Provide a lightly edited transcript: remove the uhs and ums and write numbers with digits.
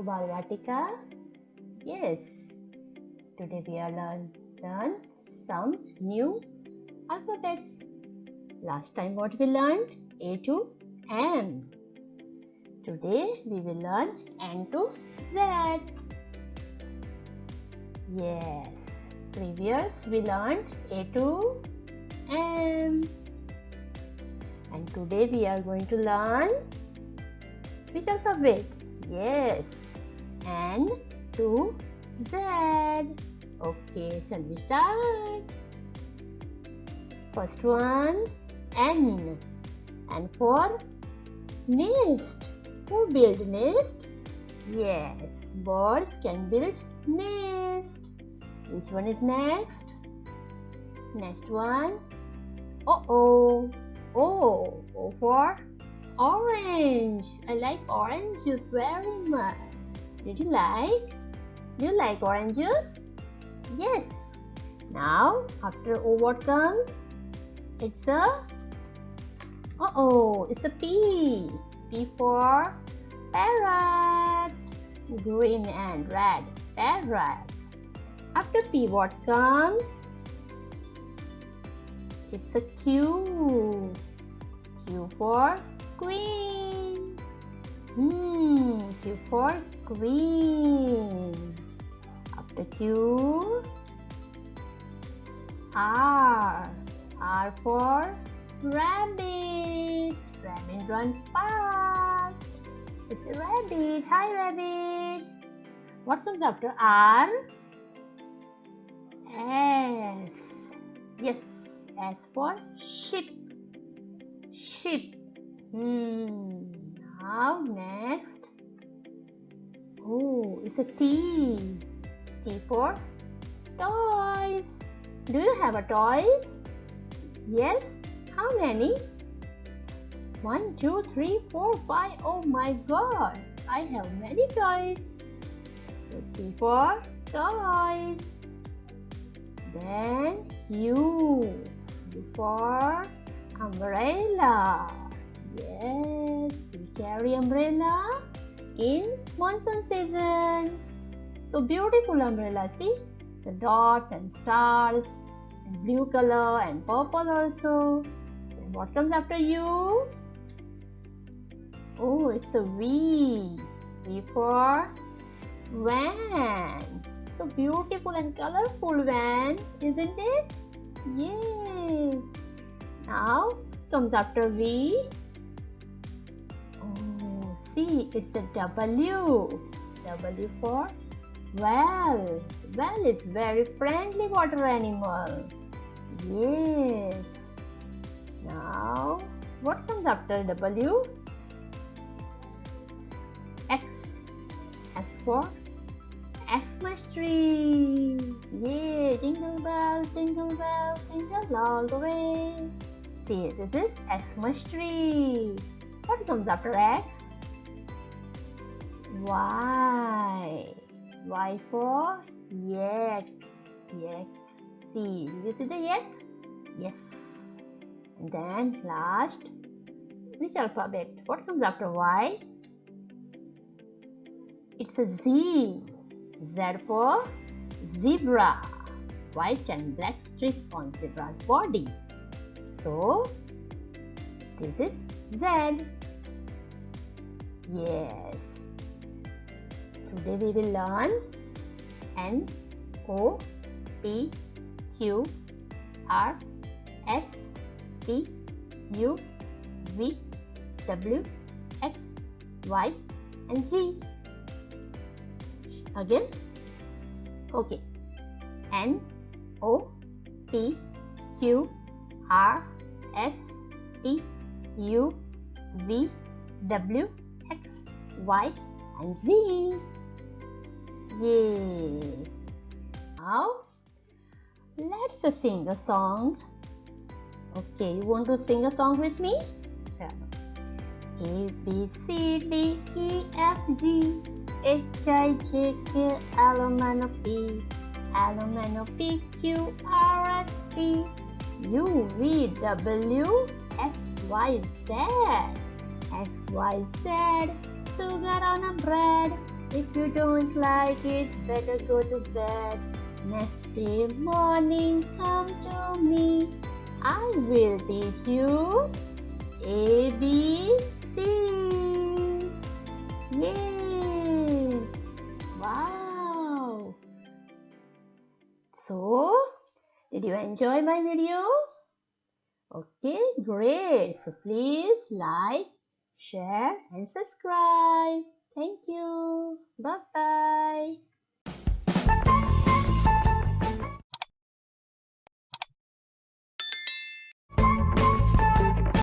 Bal Vatika? Yes. Today we are learn some new alphabets. Last time what we learned? A to M. Today we will learn N to Z. Yes. Previous we learned A to M. And today we are going to learn which alphabet? Yes, N to Z. Okay, shall we start? First one, N. And for nest. Who build nest? Yes, birds can build nest. Which one is next? Next one, O. O for orange. I like orange juice very much. Do you like orange juice? Yes. Now after O what comes? It's a it's a P. P for parrot. Green and red. Parrot. After P what comes? It's a Q. Q for queen. Q for queen. After Q, R. R for rabbit. Rabbit run fast. It's a rabbit. Hi, rabbit. What comes after R? S. Yes, S for sheep. Sheep. Now next. It's a T. T for toys. Do you have a toys? Yes. How many? 1, 2, 3, 4, 5. Oh my God. I have many toys. So T for toys. Then U. U for umbrella. Yes, we carry umbrella in monsoon season. So beautiful umbrella, see? The dots and stars and blue color and purple also. Then what comes after U? It's a V. V for van. So beautiful and colorful van, isn't it? Yay! Now comes after V. See, it's a W. W for whale. Whale is very friendly water animal. Yes. Now, what comes after W? X. X for Xmas tree. Yay! Jingle bells, jingle all the way. See, this is Xmas tree. What comes after X? Y. Y for yak. Yak. See, did you see the yak? Yes. And then last, which alphabet? What comes after Y? It's a Z. Z for zebra. White and black streaks on zebra's body. So, this is Z. Yes. Today we will learn N, O, P, Q, R, S, T, U, V, W, X, Y, and Z. Again. Okay. N, O, P, Q, R, S, T, U, V, W, X, Y, and Z. Yay! Now, let's sing a song. Okay, you want to sing a song with me? A, B, C, D, E, F, G, H, I, J, K, L, M, N, P, Q, R, S, T, U, V, W, X, Y, Z. X, Y, Z. Sugar on a bread. If you don't like it, better go to bed. Next day morning, come to me. I will teach you A, B, C. Yay! Wow! So, did you enjoy my video? Okay, great. So please like, share and subscribe. Thank you. Bye-bye.